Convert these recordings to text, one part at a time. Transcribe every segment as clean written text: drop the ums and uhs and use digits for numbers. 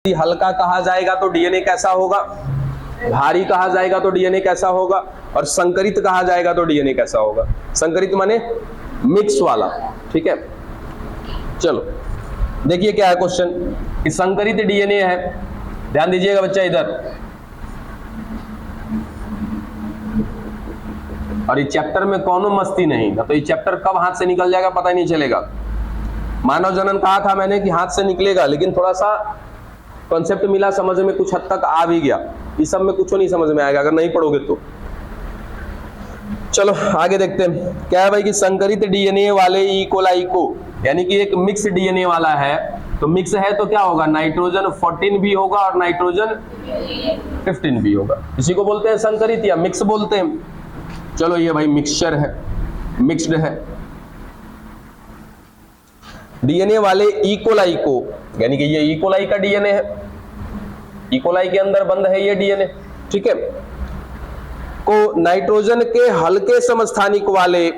हल्का कहा जाएगा तो डीएनए कैसा होगा, भारी कहा जाएगा तो डीएनए कैसा होगा, और संकरित कहा जाएगा तो डीएनए कैसा होगा। संकरित माने मिक्स वाला। ठीक है, चलो देखिए क्या है क्वेश्चन कि संकरित डीएनए है। ध्यान दीजिएगा बच्चा इधर, और ये चैप्टर में कौनो मस्ती नहीं, ना तो ये चैप्टर कब हाथ से निकल जाएगा पता ही नहीं चलेगा। मानव जनन कहा था मैंने कि हाथ से निकलेगा, लेकिन थोड़ा सा कॉन्सेप्ट मिला समझ में, कुछ हद तक आ भी गया। इस सब में कुछ नहीं समझ में आएगा अगर नहीं पढ़ोगे तो। चलो आगे देखते हैं क्या है भाई कि संकरित डीएनए वाले ई कोलाई को, यानी कि एक मिक्स डीएनए वाला है, तो मिक्स है तो क्या होगा, नाइट्रोजन 14 भी होगा और नाइट्रोजन 15 भी होगा। इसी को बोलते हैं संकरित या मिक्स बोलते हैं। चलो ये भाई मिक्सचर है, मिक्स्ड है। डीएनए वाले ई कोलाई को, यानी कि ये ई कोलाई का डीएनए है, ई कोलाई के अंदर बंद है ये डीएनए, ठीक है, को नाइट्रोजन के हल्के समस्थानिक वाले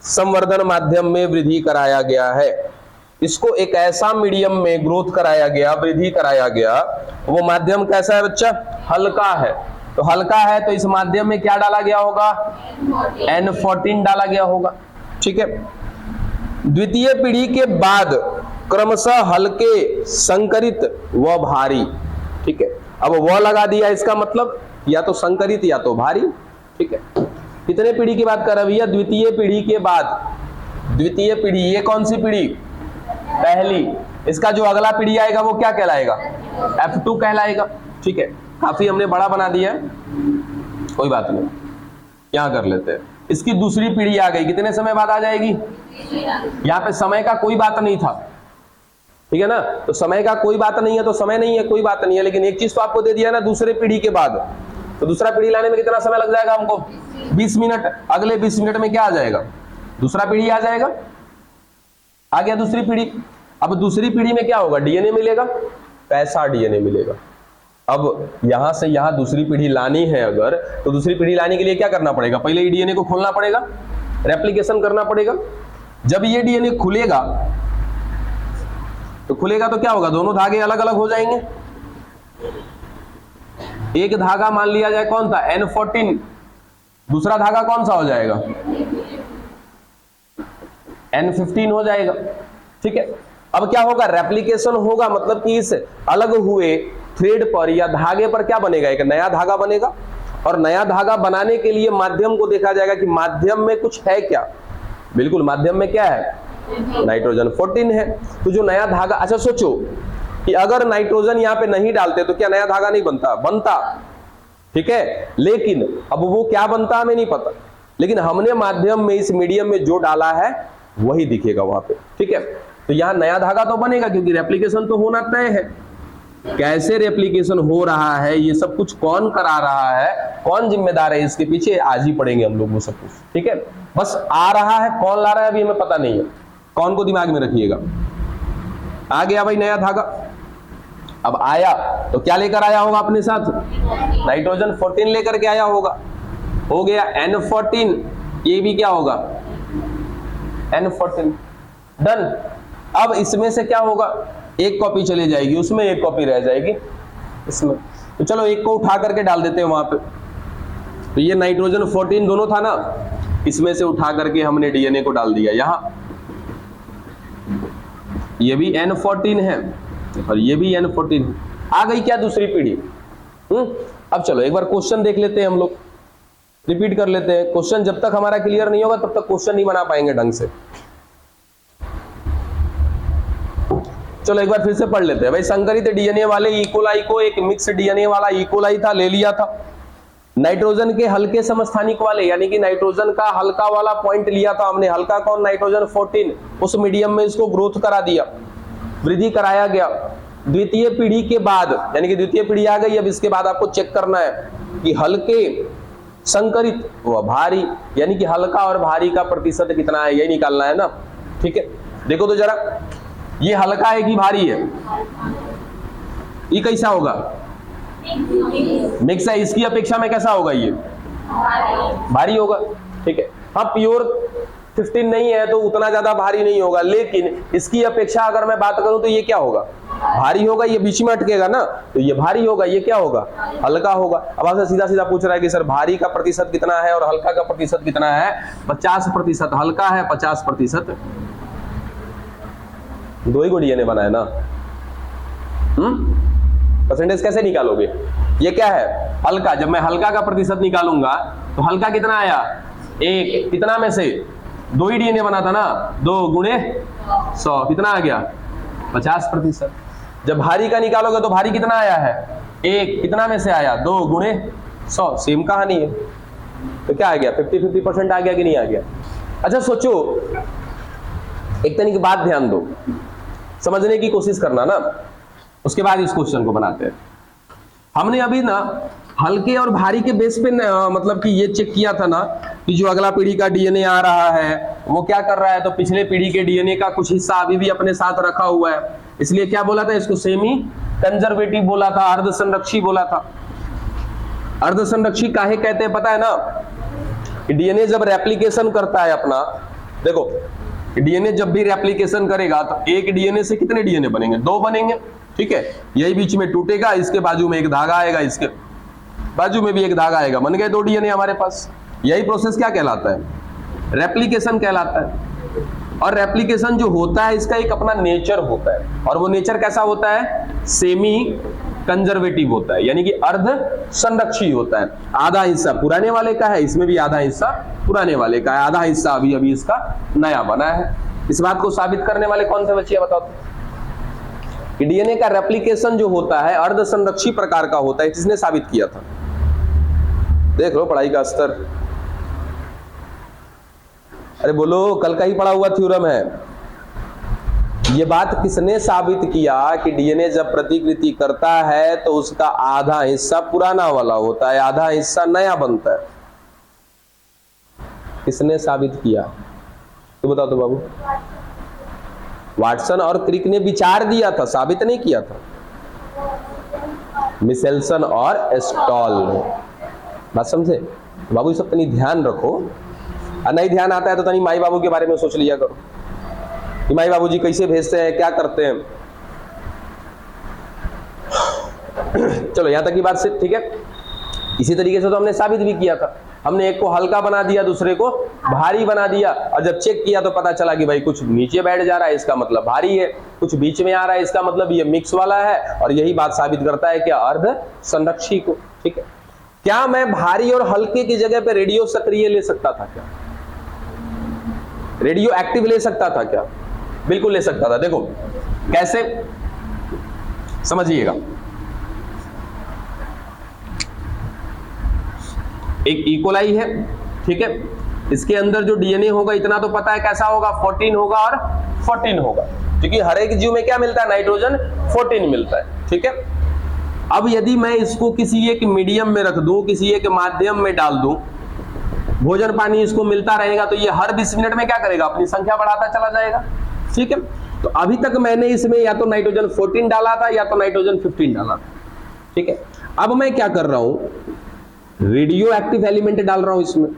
संवर्धन माध्यम में वृद्धि कराया गया है। इसको एक ऐसा मीडियम में ग्रोथ कराया गया, वृद्धि कराया गया, वो माध्यम कैसा है बच्चा, हल्का है। तो हल्का है तो इस माध्यम में क्या डाला गया होगा, N14 डाला गया होगा। ठीक है, द्वितीय पीढ़ी के बाद क्रमशः हल्के, संकरित व भारी। ठीक है, अब वह लगा दिया, इसका मतलब या तो संकरित या तो भारी। ठीक है, कितने पीढ़ी की बात कर रहा है भैया, द्वितीय पीढ़ी के बाद। द्वितीय पीढ़ी ये कौन सी पीढ़ी, पहली। इसका जो अगला पीढ़ी आएगा वो क्या कहलाएगा, F2 कहलाएगा। ठीक है, काफी हमने बड़ा बना दिया, कोई बात नहीं, यहां कर लेते हैं। इसकी दूसरी पीढ़ी आ गई, कितने समय बाद आ जाएगी, यहाँ पे समय का कोई बात नहीं था, ठीक है ना, तो समय का कोई बात नहीं है तो समय नहीं है, कोई बात नहीं है। लेकिन एक चीज तो आपको दे दिया ना, दूसरे पीढ़ी के बाद, तो दूसरा पीढ़ी लाने में कितना समय लग जाएगा हमको, 20 मिनट। अगले 20 मिनट में क्या आ जाएगा, दूसरा पीढ़ी आ जाएगा। आ गया दूसरी पीढ़ी। अब दूसरी पीढ़ी में क्या होगा, डीएनए मिलेगा, पैसा डीएनए मिलेगा। अब यहां से यहां दूसरी पीढ़ी लानी है अगर, तो दूसरी पीढ़ी लाने के लिए क्या करना पड़ेगा, पहले डीएनए को खोलना पड़ेगा, रेप्लिकेशन करना पड़ेगा। जब ये डीएनए खुलेगा तो क्या होगा, दोनों धागे अलग अलग हो जाएंगे। एक धागा मान लिया जाए कौन था, N14, दूसरा धागा कौन सा हो जाएगा, N15 हो जाएगा। ठीक है, अब क्या होगा, रेप्लिकेशन होगा, मतलब कि इस अलग हुए थ्रेड पर या धागे पर क्या बनेगा, एक नया धागा बनेगा। और नया धागा बनाने के लिए माध्यम को देखा जाएगा कि माध्यम में कुछ है क्या। बिल्कुल, माध्यम में क्या है, नाइट्रोजन 14 है। तो जो नया धागा, अच्छा सोचो कि अगर नाइट्रोजन यहां पे नहीं डालते तो क्या नया धागा नहीं बनता, बनता। ठीक है, लेकिन अब वो क्या बनता हमें नहीं पता, लेकिन हमने माध्यम में, इस मीडियम में जो डाला है वही दिखेगा वहां पे। ठीक है, तो यहां नया धागा तो बनेगा क्योंकि रेप्लिकेशन तो होना तय है। कैसे रेप्लिकेशन हो रहा है, ये सब कुछ कौन करा रहा है, कौन जिम्मेदार है इसके पीछे, आज ही पढ़ेंगे हम लोग वो सब कुछ। ठीक है, बस आ रहा है, कौन ला रहा है अभी हमें पता नहीं है, कौन को दिमाग में रखिएगा। आ गया भाई नया धागा। अब आया तो क्या लेकर आया होगा अपने साथ, नाइट्रोजन 14 लेकर के आया होगा। हो गया N14, ये भी क्या होगा, N14, डन। अब इसमें से क्या होगा, एक कॉपी चली जाएगी, उसमें एक कॉपी रह जाएगी इसमें। तो चलो एक को उठा करके डाल देते हैं वहां पे। तो ये नाइट्रोजन 14 दोनों था ना, इसमें से उठा करके हमने डीएनए को डाल दिया यहां। ये भी N14 है और ये भी N14 है। आ गई क्या दूसरी पीढ़ी। अब चलो एक बार क्वेश्चन देख लेते हैं हम लोग, रिपीट कर लेते हैं क्वेश्चन। जब तक हमारा क्लियर नहीं होगा तब तक क्वेश्चन नहीं बना पाएंगे ढंग से। चलो एक बार फिर से पढ़ लेते हैं भाई। संकरित डीएनए वाले ई कोलाई को, एक मिक्स डीएनए वाला ई कोलाई था, ले लिया था। नाइट्रोजन के हल्के समस्थानिक वाले, यानी कि नाइट्रोजन का हल्का वाला पॉइंट लिया था हमने। हल्का कौन, नाइट्रोजन 14, उस मीडियम में इसको ग्रोथ करा दिया, वृद्धि कराया गया। द्वितीय पीढ़ी के बाद, यानी कि द्वितीय पीढ़ी आ गई, अब इसके बाद आपको चेक करना है कि हल्के, संकरित व भारी, यानी कि हल्का और भारी का प्रतिशत कितना है, यही निकालना है ना। ठीक है, देखो तो जरा, ये हल्का है कि भारी है, ये कैसा होगा, मिक्स है, इसकी अपेक्षा में कैसा होगा, ये भारी होगा। ठीक है, हाँ प्योर 15 नहीं है तो उतना ज्यादा भारी नहीं होगा, लेकिन इसकी अपेक्षा अगर मैं बात करूं तो ये क्या होगा, भारी होगा, ये बीच में अटकेगा ना, तो ये भारी होगा, ये क्या होगा, हल्का होगा। अब आपसे सीधा सीधा पूछ रहा है कि सर भारी का प्रतिशत कितना है और हल्का का प्रतिशत कितना है? 50% हल्का है, 50% दो ही को डीएनए बना है ना। परसेंटेज कैसे निकालोगे? ये क्या है, हल्का। जब मैं हल्का का प्रतिशत निकालूंगा तो हल्का कितना आया, 1, कितना में से, 2 ही डीएनए बना था ना, 2 गुणे 100, कितना आ गया, 50%। जब भारी का निकालोगे तो भारी कितना आया है, 1, कितना में से आया, 2 गुणे 100, सेम कहानी है। तो क्या आ गया, 50-50% आ गया कि नहीं आ गया? अच्छा सोचो, एक तरीके की बात ध्यान दो, समझने की कोशिश करना ना, उसके बाद इस क्वेश्चन को बनाते हैं। हमने अभी ना हल्के और भारी के बेस पे मतलब कि ये चेक किया था ना कि जो अगला पीढ़ी का डीएनए आ रहा है वो क्या कर रहा है, तो पिछले पीढ़ी के डीएनए का कुछ हिस्सा अभी भी अपने साथ रखा हुआ है, इसलिए क्या बोला था इसको, सेमी कंजर्वेटिव बोला था, अर्ध संरक्षी बोला था। अर्ध संरक्षी काहे कहते हैं पता है ना, डीएनए जब रेप्लिकेशन करता है अपना, देखो डीएनए जब भी रेप्लिकेशन करेगा तो एक डीएनए से कितने डीएनए बनेंगे, 2 बनेंगे, ठीक है। यही बीच में टूटेगा, इसके बाजू में एक धागा आएगा, इसके बाजू में भी एक धागा आएगा, बन गए 2 डीएनए हमारे पास। यही प्रोसेस क्या कहलाता है, रेप्लिकेशन कहलाता है। और रेप्लिकेशन जो होता है इसका एक अपना नेचर होता है, और वो नेचर कैसा होता है, सेमी कंजर्वेटिव होता है, यानी कि अर्ध संरक्षी होता है। आधा हिस्सा पुराने वाले का है, इसमें भी आधा हिस्सा पुराने वाले का है, आधा हिस्सा अभी अभी इसका नया बना है। इस बात को साबित करने वाले कौन से बच्चे बताओ कि डीएनए का रेप्लिकेशन जो होता है अर्ध संरक्षी प्रकार का होता है, किसने साबित किया था? देख लो पढ़ाई का स्तर, अरे बोलो, कल का ही पढ़ा हुआ थ्योरम है। ये बात किसने साबित किया कि डीएनए जब प्रतिकृति करता है तो उसका आधा हिस्सा पुराना वाला होता है, आधा हिस्सा नया बनता है? किसने साबित किया, तो बताओ तो बाबू। वाटसन और क्रिक ने विचार दिया था, साबित नहीं किया था। मिशेल्सन और स्टॉल ने, बात समझे बाबू? ये सब तनी ध्यान रखो, और नहीं ध्यान आता है तो तनी माई बाबू के बारे में सोच लिया करो कि माई बाबू जी कैसे भेजते हैं, क्या करते हैं। चलो यहां तक की बात से ठीक है। इसी तरीके से तो हमने साबित भी किया था, हमने एक को हल्का बना दिया, दूसरे को भारी बना दिया, और जब चेक किया तो पता चला कि भाई कुछ नीचे बैठ जा रहा है, इसका मतलब भारी है, कुछ बीच में आ रहा है, इसका मतलब ये मिक्स वाला है। और यही बात साबित करता है क्या, अर्ध संरक्षी को, ठीक है। क्या मैं भारी और हल्के की जगह पे रेडियो सक्रिय ले सकता था क्या, रेडियो एक्टिव ले सकता था क्या? बिल्कुल ले सकता था। देखो कैसे, समझिएगा। एक इकोलाई है, ठीक है, इसके अंदर जो डीएनए होगा इतना तो पता है कैसा होगा, 14 होगा और 14 होगा, क्योंकि हर एक जीव में क्या मिलता है, नाइट्रोजन 14 मिलता है, ठीक है। अब यदि मैं इसको किसी एक मीडियम में रख दूं, किसी एक माध्यम में डाल दूं, भोजन पानी इसको मिलता रहेगा, तो ये हर 20 मिनट में क्या करेगा, अपनी संख्या बढ़ाता चला जाएगा, ठीक है। तो अभी तक मैंने इसमें या तो नाइट्रोजन 14 डाला था या तो नाइट्रोजन 15 डाला था, ठीक है। अब मैं क्या कर रहा हूं, रेडियो एक्टिव एलिमेंट डाल रहा हूं इसमें,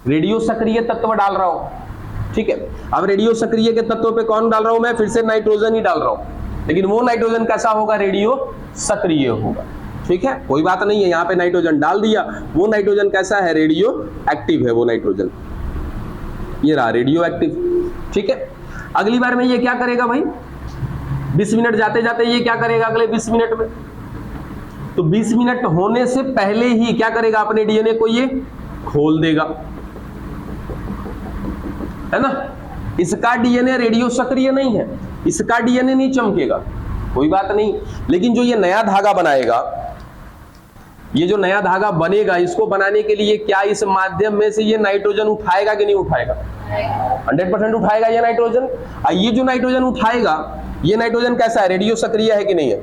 रेडियो सक्रिय तत्व डाल रहा हूं, ठीक है। अब रेडियो सक्रिय के तत्व पे कौन डाल रहा हूं मैं, फिर से नाइट्रोजन ही डाल रहा हूं, लेकिन वो नाइट्रोजन कैसा होगा, रेडियो सक्रिय होगा, ठीक है। कोई बात नहीं है, यहां पे नाइट्रोजन डाल दिया, वो नाइट्रोजन कैसा है, रेडियो एक्टिव है वो नाइट्रोजन, ये रहा रेडियो एक्टिव, ठीक है। अगली बार में ये क्या करेगा भाई, 20 मिनट जाते जाते ये क्या करेगा अगले 20 मिनट में, तो 20 मिनट होने से पहले ही क्या करेगा, अपने डीएनए को ये खोल देगा, है ना। इसका डीएनए रेडियो सक्रिय नहीं है, इसका डीएनए नहीं चमकेगा, कोई बात नहीं, लेकिन जो ये नया धागा बनाएगा, ये जो नया धागा बनेगा, इसको बनाने के लिए क्या इस माध्यम में से ये नाइट्रोजन उठाएगा कि नहीं उठाएगा, 100% उठाएगा ये नाइट्रोजन। ये जो नाइट्रोजन उठाएगा, ये नाइट्रोजन कैसा है, रेडियो सक्रिय है कि नहीं है,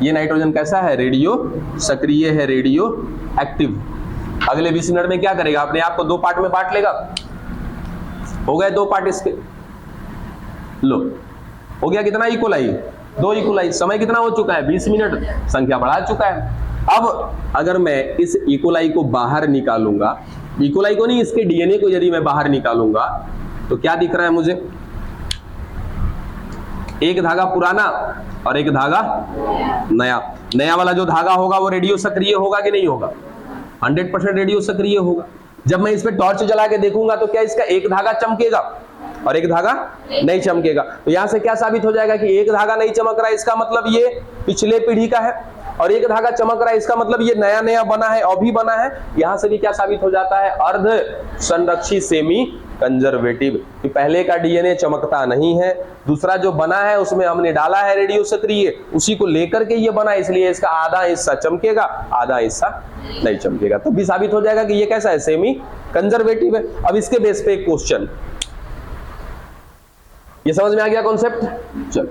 ये नाइट्रोजन कैसा है, रेडियो सक्रिय है, रेडियो एक्टिव। अगले 20 मिनट में क्या करेगा, अपने आप को 2 पार्ट में बांट लेगा, हो गए 2 पार्ट इसके, लो हो गया कितना, इकोलाई, 2 इकोलाई। समय कितना हो चुका है, 20 मिनट, संख्या बढ़ा चुका है। अब अगर मैं इस इकोलाई को बाहर निकालूंगा, इकोलाई को नहीं, इसके डीएनए को यदि मैं बाहर निकालूंगा, तो क्या दिख रहा है मुझे, एक धागा पुराना और एक धागा नया। नया वाला जो धागा होगा वो रेडियो सक्रिय होगा कि नहीं होगा? 100% रेडियो सक्रिय होगा। जब मैं इस पे टॉर्च जला के देखूंगा तो क्या इसका एक धागा चमकेगा और एक धागा नहीं चमकेगा? तो यहां से क्या साबित हो जाएगा कि एक धागा नहीं चमक रहा है, इसका मतलब ये पिछले पीढ़ी का है, और एक धागा चमक रहा है इसका मतलब ये नया नया बना है, अभी बना है। यहां से भी क्या साबित हो जाता है? अर्ध संरक्षित सेमी कंजर्वेटिव, कि पहले का डीएनए चमकता नहीं है, दूसरा जो बना है उसमें हमने डाला है रेडियो सक्रिय, उसी को लेकर के ये बना, इसलिए इसका आधा हिस्सा चमकेगा आधा हिस्सा नहीं चमकेगा। तो भी साबित हो जाएगा कि ये कैसा है? सेमी कंजर्वेटिव है। अब इसके बेस पे एक क्वेश्चन, ये समझ में आ गया कॉन्सेप्ट? चलो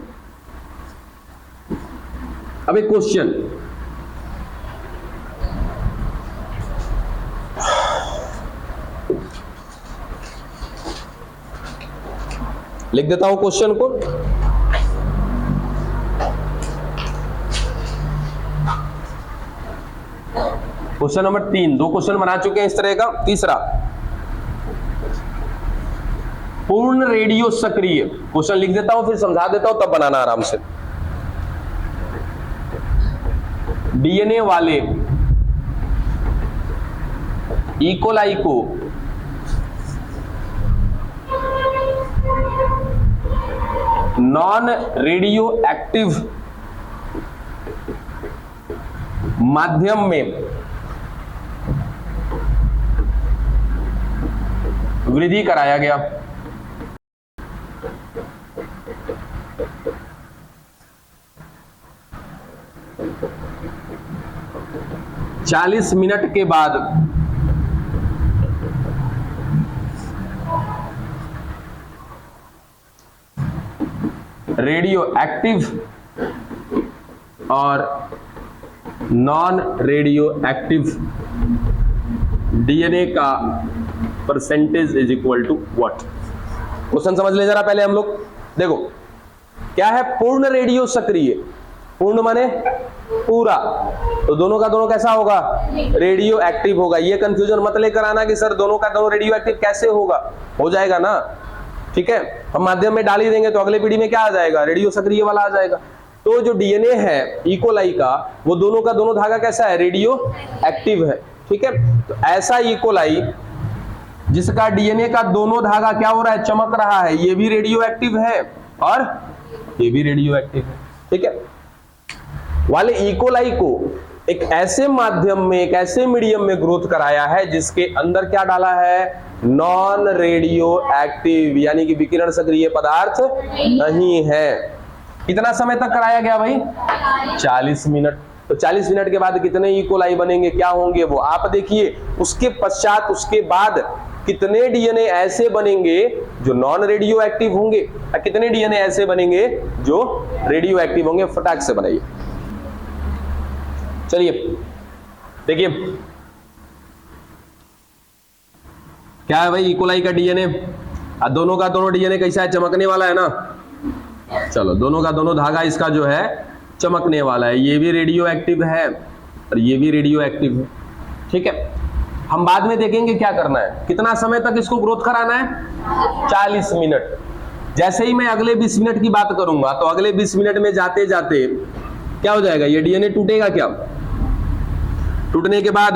अब एक क्वेश्चन, लिख देता हूं क्वेश्चन को। क्वेश्चन नंबर 3, 2 क्वेश्चन बना चुके हैं इस तरह का। तीसरा, पूर्ण रेडियो सक्रिय, क्वेश्चन लिख देता हूं फिर समझा देता हूं, तब बनाना आराम से। डीएनए वाले ई कोलाई को नॉन रेडियो एक्टिव माध्यम में वृद्धि कराया गया। चालीस मिनट के बाद रेडियो एक्टिव और नॉन रेडियो एक्टिव डीएनए का percentage is equal to what? Question समझ ले जरा पहले हम लोग। देखो क्या है? पूर्ण रेडियो सक्रिय, पूर्ण माने पूरा, तो दोनों का दोनों कैसा होगा? रेडियो एक्टिव होगा। ये कंफ्यूजन मत लेकर आना कि सर दोनों का दोनों रेडियो एक्टिव कैसे होगा, हो जाएगा ना, ठीक है। हम माध्यम में डाल ही देंगे तो अगले पीढ़ी में क्या आ जाएगा? रेडियो सक्रिय वाला आ जाएगा। तो जो डीएनए है ई कोलाई का, वो दोनों का दोनों धागा कैसा है? रेडियो एक्टिव है, ठीक है। तो ऐसा ई कोलाई जिसका डीएनए का दोनों धागा क्या हो रहा है? चमक रहा है, ये भी रेडियो एक्टिव है और ये भी रेडियो एक्टिव है, ठीक है। वाले ई कोलाई को एक ऐसे माध्यम में, एक ऐसे मीडियम में ग्रोथ कराया है जिसके अंदर क्या डाला है? नॉन रेडियो एक्टिव, यानी कि विकिरण सक्रिय पदार्थ नहीं है। कितना समय तक कराया गया भाई? 40 मिनट। तो 40 मिनट के बाद कितने ई कोलाई बनेंगे, क्या होंगे वो आप देखिए। उसके पश्चात, उसके बाद कितने डीएनए ऐसे बनेंगे जो नॉन रेडियो एक्टिव होंगे और कितने डीएनए ऐसे बनेंगे जो रेडियो एक्टिव होंगे? फटाक से बनाइए। चलिए देखिए क्या है भाई? ई कोलाई का डीएनए, दोनों का दोनों डीएनए कैसा है? चमकने वाला है ना। चलो दोनों का दोनों धागा इसका जो है चमकने वाला है। ये भी रेडियो एक्टिव है और ये भी रेडियो एक्टिव है, ठीक है। हम बाद में देखेंगे क्या करना है, कितना समय तक इसको ग्रोथ कराना है? 40 मिनट। जैसे ही मैं अगले 20 मिनट की बात करूंगा तो अगले 20 मिनट में जाते जाते क्या हो जाएगा? ये डीएनए टूटेगा। क्या टूटने के बाद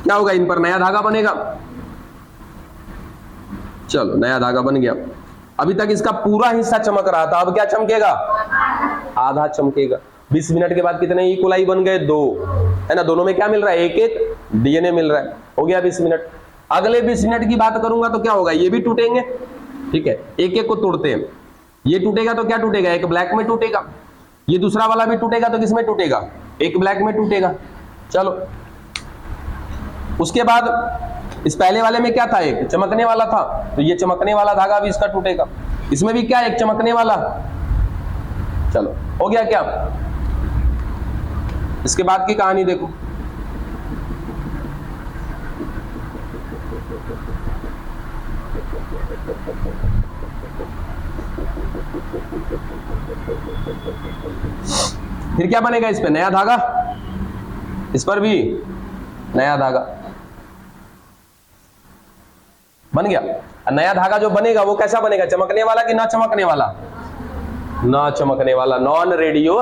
क्या होगा? इन पर नया धागा बनेगा। चलो नया धागा बन गया। अभी तक इसका पूरा हिस्सा चमक रहा था, अब क्या चमकेगा? आधा चमकेगा। 20 मिनट के बाद कितने ई कोलाई बन गए? 2, है ना। दोनों में क्या मिल रहा है? एक एक डीएनए मिल रहा है। हो गया 20 मिनट। अगले 20 मिनट की बात करूंगा तो क्या होगा? ये भी टूटेंगे, ठीक है। एक एक को तोड़ते हैं। ये टूटेगा तो क्या टूटेगा? एक ब्लैक में टूटेगा। ये दूसरा वाला भी टूटेगा तो किसमें टूटेगा? एक ब्लैक में टूटेगा। चलो उसके बाद इस पहले वाले में क्या था? एक चमकने वाला था, तो ये चमकने वाला धागा भी इसका टूटेगा। इसमें भी क्या? एक चमकने वाला। चलो हो गया क्या? इसके बाद की कहानी देखो। फिर क्या बनेगा? इस पे नया धागा, इस पर भी नया धागा बन गया। नया धागा जो बनेगा वो कैसा बनेगा? चमकने वाला कि ना चमकने वाला? ना चमकने वाला, नॉन रेडियो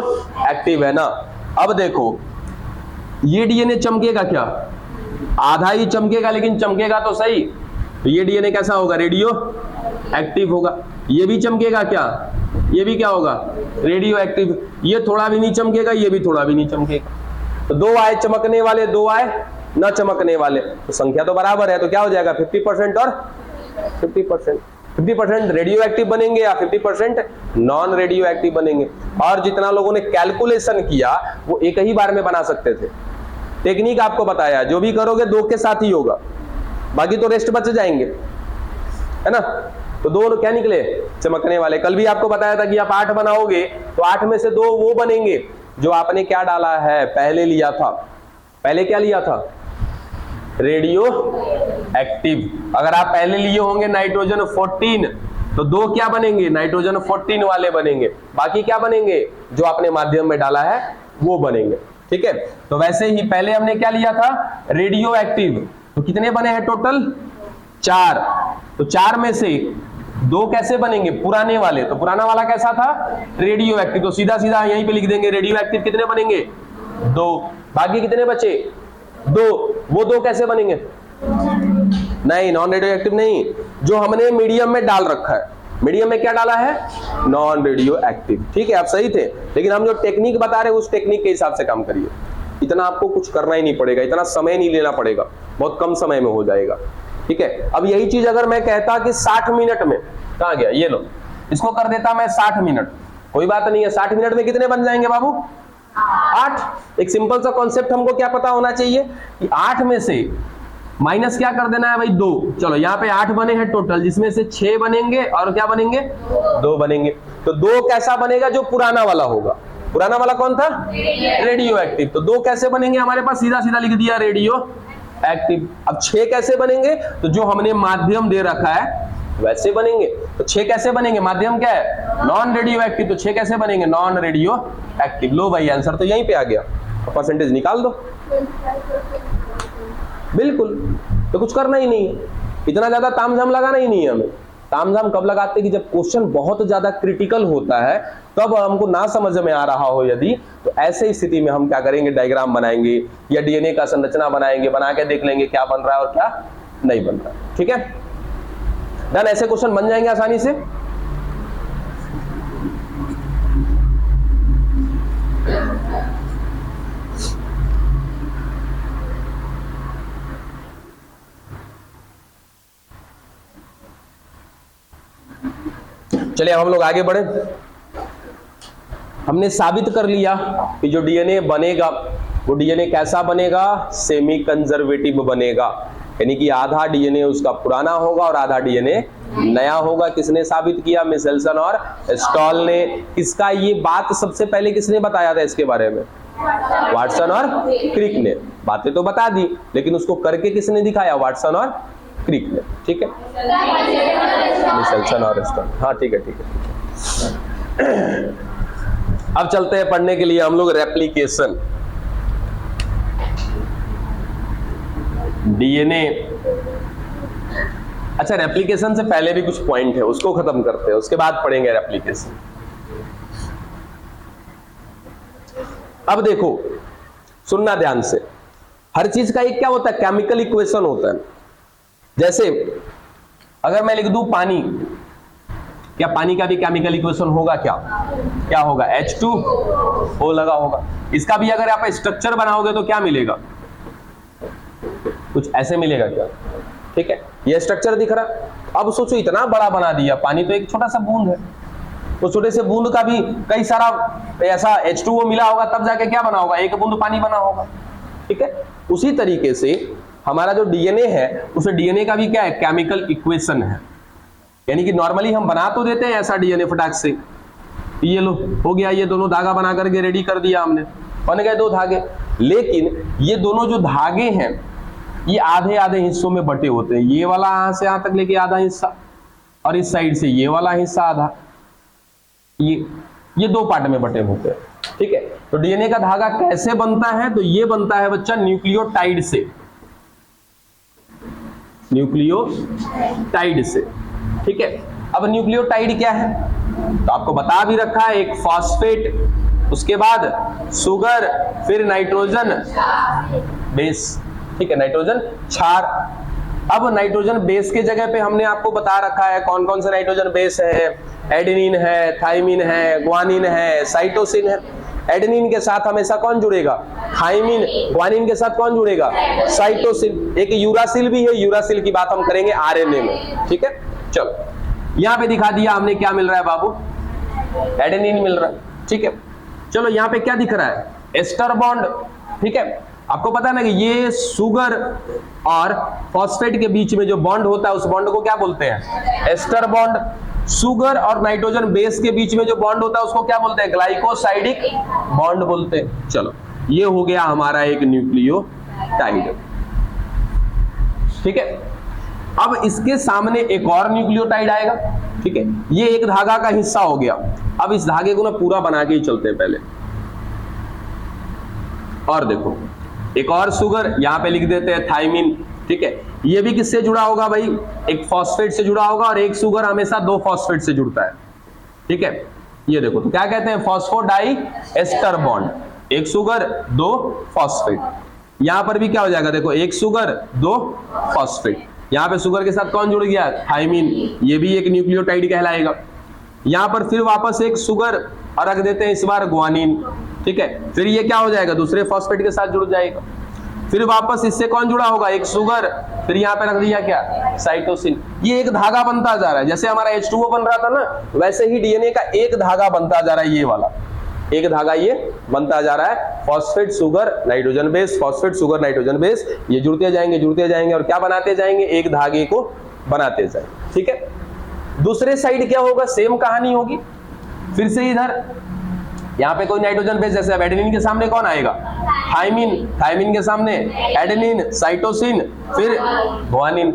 एक्टिव है ना। अब देखो ये डीएनए चमकेगा क्या, आधा ही चमकेगा, लेकिन चमकेगा तो सही। तो ये डीएनए कैसा होगा, रेडियो एक्टिव होगा। ये भी चमकेगा क्या, ये भी क्या होगा, रेडियो एक्टिव। ये थोड़ा भी नहीं चमकेगा, ये भी थोड़ा भी नहीं चमकेगा। तो दो आए चमकने वाले, दो आए न चमकने वाले, तो संख्या तो बराबर है। तो क्या हो जाएगा 50% और 50%। 50% रेडियो एक्टिव बनेंगे या 50% नॉन रेडियो एक्टिव बनेंगे। और जितना लोगों ने कैलकुलेशन किया वो एक ही बार में बना सकते थे। टेक्निक आपको बताया, जो भी करोगे दो के साथ ही होगा, बाकी तो रेस्ट बच जाएंगे, है ना। तो दो क्या निकले, चमकने वाले। कल भी आपको बताया था कि आप 8 बनाओगे तो 8 में से 2 वो बनेंगे जो आपने क्या डाला है, पहले लिया था। पहले क्या लिया था, रेडियो एक्टिव। अगर आप पहले लिए होंगे नाइट्रोजन 14, तो 2 क्या बनेंगे, नाइट्रोजन 14 वाले बनेंगे। बाकी क्या बनेंगे, जो आपने माध्यम में डाला है वो बनेंगे। ठीक है, तो वैसे ही पहले हमने क्या लिया था, रेडियो एक्टिव। तो कितने बने हैं टोटल, 4। तो 4 में से 2 कैसे बनेंगे, पुराने वाले। तो पुराना वाला कैसा था, रेडियो एक्टिव। तो सीधा सीधा यहीं पे लिख देंगे रेडियो एक्टिव कितने बनेंगे, 2। बाकी कितने बचे, 2। वो 2 कैसे बनेंगे, नहीं नॉन रेडियो एक्टिव नहीं, जो हमने मीडियम में डाल रखा है। मीडियम में क्या डाला है, नॉन रेडियो एक्टिव। ठीक है, आप सही थे, लेकिन हम जो टेक्निक बता रहे हैं उस टेक्निक के हिसाब से काम करिए। इतना आपको कुछ करना ही नहीं पड़ेगा, इतना समय नहीं लेना पड़ेगा, बहुत कम समय में हो जाएगा। ठीक है, अब यही चीज अगर मैं कहता कि 60 मिनट में, कहां गया, ये लो, इसको कर देता मैं 60 मिनट, कोई बात नहीं है। 60 मिनट में कितने बन जाएंगे बाबू, 8। एक सिंपल सा कॉन्सेप्ट हमको क्या पता होना चाहिए कि 8 में से माइनस क्या कर देना है भाई, 2। चलो यहाँ पे 8 बने हैं टोटल, जिसमें से 6 बनेंगे और क्या बनेंगे, 2 बनेंगे। तो 2 कैसा बनेगा, जो पुराना वाला होगा। पुराना वाला कौन था, रेडियो एक्टिव। तो 2 कैसे बनेंगे, हमारे पास सीधा सीधा लिख दिया रेडियो एक्टिव। अब 6 कैसे बनेंगे, तो जो हमने माध्यम दे रखा है वैसे बनेंगे। तो 6 कैसे बनेंगे, माध्यम क्या है, नॉन रेडियो एक्टिव। तो 6 कैसे बनेंगे, नॉन रेडियो एक्टिव। लो भाई आंसर तो यहीं पे आ गया, परसेंटेज निकाल दो। बिल्कुल, तो कुछ करना ही नहीं है, इतना ज्यादा तामझाम लगाना ही नहीं है हमें। तामझाम कब लगाते हैं कि जब क्वेश्चन बहुत ज्यादा क्रिटिकल होता है, तब हमको ना समझ में आ रहा हो यदि, तो ऐसे स्थिति में हम क्या करेंगे, डायग्राम बनाएंगे या डीएनए का संरचना बनाएंगे, बना के देख लेंगे क्या बन रहा है और क्या नहीं बन रहा है। ठीक है डन, ऐसे क्वेश्चन बन जाएंगे आसानी से। चलिए हम लोग आगे बढ़े। हमने साबित कर लिया कि जो डीएनए बनेगा वो डीएनए कैसा बनेगा, सेमी कंजर्वेटिव बनेगा, यानी कि आधा डीएनए उसका पुराना होगा और आधा डीएनए नया होगा। किसने साबित किया, मिशेल्सन और स्टॉल ने। किसका ये बात सबसे पहले किसने बताया था इसके बारे में, वाटसन और क्रिक ने। बातें तो बता दी, लेकिन उसको करके किसने दिखाया, वाटसन और क्रिक ने। ठीक है, मिशेल्सन और स्टॉल। हाँ ठीक है, ठीक है। अब चलते हैं पढ़ने के लिए हम लोग रेप्लिकेशन। डीएनए, अच्छा रेप्लिकेशन से पहले भी कुछ पॉइंट है, उसको खत्म करते हैं, उसके बाद पढ़ेंगे रेप्लिकेशन। अब देखो, सुनना ध्यान से, हर चीज का एक क्या होता है, केमिकल इक्वेशन होता है। जैसे अगर मैं लिख दूं पानी, क्या पानी का भी केमिकल इक्वेशन होगा, क्या होगा, H2O लगा होगा। इसका भी अगर आप स्ट्रक्चर बनाओगे तो क्या मिलेगा, कुछ ऐसे मिलेगा क्या। ठीक है, ये स्ट्रक्चर दिख रहा। अब सोचो इतना बड़ा बना दिया, पानी तो एक छोटा सा बूंद है, तो छोटे से बूंद का भी कई सारा ऐसा H2O मिला होगा, तब जाके क्या बना होगा, एक बूंद पानी बना होगा। ठीक है, उसी तरीके से हमारा जो डीएनए है, उसे डीएनए का भी क्या है, केमिकल इक्वेशन है। यानी कि नॉर्मली हम बना तो देते हैं ऐसा डीएनए फटाक से, ये लो हो गया, ये दोनों धागा बना करके रेडी कर दिया हमने, बन गए 2 धागे। लेकिन ये दोनों जो धागे हैं ये आधे आधे हिस्सों में बटे होते हैं। ये वाला यहां से यहां तक लेके आधा हिस्सा, और इस साइड से ये वाला हिस्सा आधा, ये 2 पार्ट में बटे होते हैं। ठीक है, तो डीएनए का धागा कैसे बनता है, तो ये बनता है बच्चा न्यूक्लियोटाइड से, न्यूक्लियोटाइड से। ठीक है, अब न्यूक्लियोटाइड क्या है, तो आपको बता भी रखा है, एक फॉस्फेट, उसके बाद शुगर, फिर नाइट्रोजन बेस, ठीक है, नाइट्रोजन क्षार। अब नाइट्रोजन बेस के जगह पे हमने आपको बता रखा है कौन कौन से नाइट्रोजन बेस है, एडेनिन है, थाइमिन है, ग्वानिन है, साइटोसिन है। एडेनिन के साथ हमेशा कौन जुड़ेगा, थाइमिन। ग्वानिन के साथ कौन जुड़ेगा, साइटोसिन। एक यूरासिल भी है, यूरासिल की बात हम करेंगे आरएनए में, ठीक है। चलो यहां पे दिखा दिया हमने, क्या मिल रहा है बाबू, एडेनिन मिल रहा है, ठीक है। चलो यहाँ पे क्या दिख रहा है, एस्टर बॉन्ड, ठीक है। आपको पता है ना कि ये शुगर और फॉस्फेट के बीच में जो बॉन्ड होता है उस बॉन्ड को क्या बोलते हैं, एस्टर बॉन्ड। शुगर और नाइट्रोजन बेस के बीच में जो बॉन्ड होता है उसको क्या बोलते हैं, ग्लाइकोसाइडिक बॉन्ड बोलते हैं। चलो ये हो गया हमारा एक न्यूक्लियोटाइड, ठीक है। अब इसके सामने एक और न्यूक्लियोटाइड आएगा, ठीक है। ये एक धागा का हिस्सा हो गया। अब इस धागे को ना पूरा बना के ही चलते हैं पहले। और देखो एक और शुगर यहां पे लिख देते हैं, थाइमिन, ठीक है। ये भी किससे जुड़ा होगा भाई, एक फॉस्फेट से जुड़ा होगा, और एक शुगर हमेशा दो फॉस्फेट से जुड़ता है, ठीक है। ये देखो तो क्या कहते हैं, फॉस्फोडाई एस्टर बॉन्ड, एक शुगर दो फॉस्फेट। यहां पर भी क्या हो जाएगा, देखो एक शुगर दो फॉस्फेट। यहां पे शुगर के साथ कौन जुड़ गया, थाइमिन, ये भी एक न्यूक्लियोटाइड कहलाएगा। यहां पर फिर वापस एक शुगर और रख देते हैं इस बार ग्वानिन, ठीक है। फिर ये क्या हो जाएगा, दूसरे फॉस्फेट के साथ जुड़ जाएगा। फिर वापस इससे कौन जुड़ा होगा, एक शुगर, फिर यहाँ पे रख दिया क्या, साइटोसिन। ये एक धागा बनता जा रहा है, जैसे हमारा H2O बन रहा था ना, वैसे ही डीएनए का एक धागा बनता जा रहा है, ये वाला एक धागा ये बनता जा रहा है। Phosphate sugar nitrogen base, phosphate sugar nitrogen base, ये जुड़ते जाएंगे और क्या बनाते जाएंगे, एक धागे को बनाते जाएंगे, ठीक है। दूसरे साइड क्या होगा, सेम कहानी होगी। फिर से इधर यहाँ पे कोई नाइट्रोजन बेस, जैसे अब एडेनिन के सामने कौन आएगा, थाइमिन, थाइमिन के सामने एडेनिन, साइटोसिन, फिर ग्वानिन।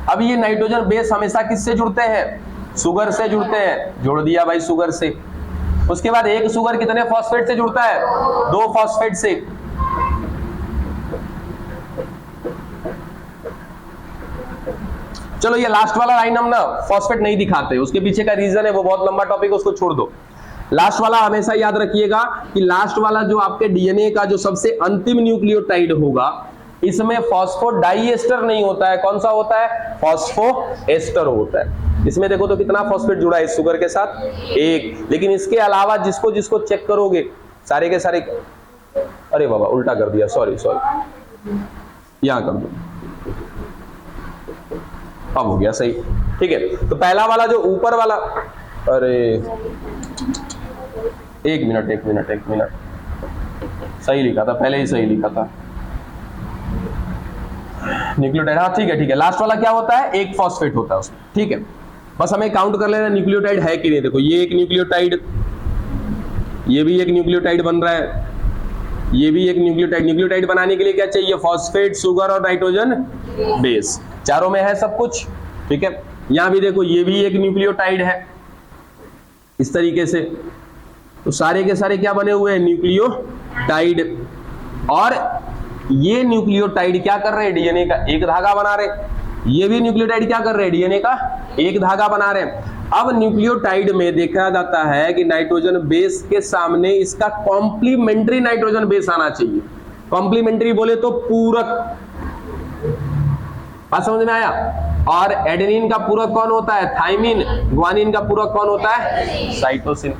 अब ये नाइट्रोजन बेस हमेशा किससे जुड़ते हैं, शुगर से जुड़ते हैं, जोड़ दिया भाई शुगर से। उसके बाद एक शुगर कितने फॉस्फेट से जुड़ता है, दो फॉस्फेट से। चलो ये लास्ट वाला लाइन हम ना फॉस्फेट नहीं दिखाते, उसके पीछे का रीजन है, वो बहुत लंबा टॉपिक, उसको छोड़ दो। लास्ट वाला हमेशा याद रखिएगा कि लास्ट वाला जो आपके डीएनए का जो सबसे अंतिम न्यूक्लियोटाइड होगा, इसमें फॉस्फोडाइएस्टर नहीं होता है। कौन सा होता है, फॉस्फोएस्टर होता है। इसमें देखो तो कितना फॉस्फेट जुड़ा है इस शुगर के साथ, एक। लेकिन इसके अलावा जिसको जिसको चेक करोगे सारे के सारे, अरे बाबा उल्टा कर दिया, सॉरी यहां कर दो, अब हो गया सही, ठीक है। तो पहला वाला जो ऊपर वाला, अरे एक मिनट, सही लिखा था, पहले ही सही लिखा था न्यूक्लियोटाइड, हाँ ठीक है। लास्ट वाला क्या होता है, एक फॉस्फेट होता है उसमें, ठीक है। बस हमें काउंट कर लेना न्यूक्लियोटाइड है कि नहीं। देखो ये एक न्यूक्लियोटाइड, ये भी एक न्यूक्लियोटाइड बन रहा है, ये भी एक न्यूक्लियोटाइड। न्यूक्लियोटाइड बनाने के लिए क्या चाहिए, फॉस्फेट, शुगर और नाइट्रोजन बेस, चारों में है सब कुछ, ठीक है। यहां भी देखो ये भी एक न्यूक्लियोटाइड है इस तरीके से। तो सारे के सारे क्या बने हुए हैं, न्यूक्लियोटाइड। और ये न्यूक्लियोटाइड क्या कर रहे हैं, डीएनए का एक धागा बना रहे हैं। ये भी न्यूक्लियोटाइड क्या कर रहे हैं, डीएनए का एक धागा बना रहे हैं। अब न्यूक्लियोटाइड में देखा जाता है कि नाइट्रोजन बेस के सामने इसका कॉम्प्लीमेंट्री नाइट्रोजन बेस आना चाहिए। कॉम्प्लीमेंट्री बोले तो पूरक, बात समझ में आया। और एडेनिन का पूरक कौन होता है, थाइमिन। ग्वानिन का पूरक कौन होता है, साइटोसिन।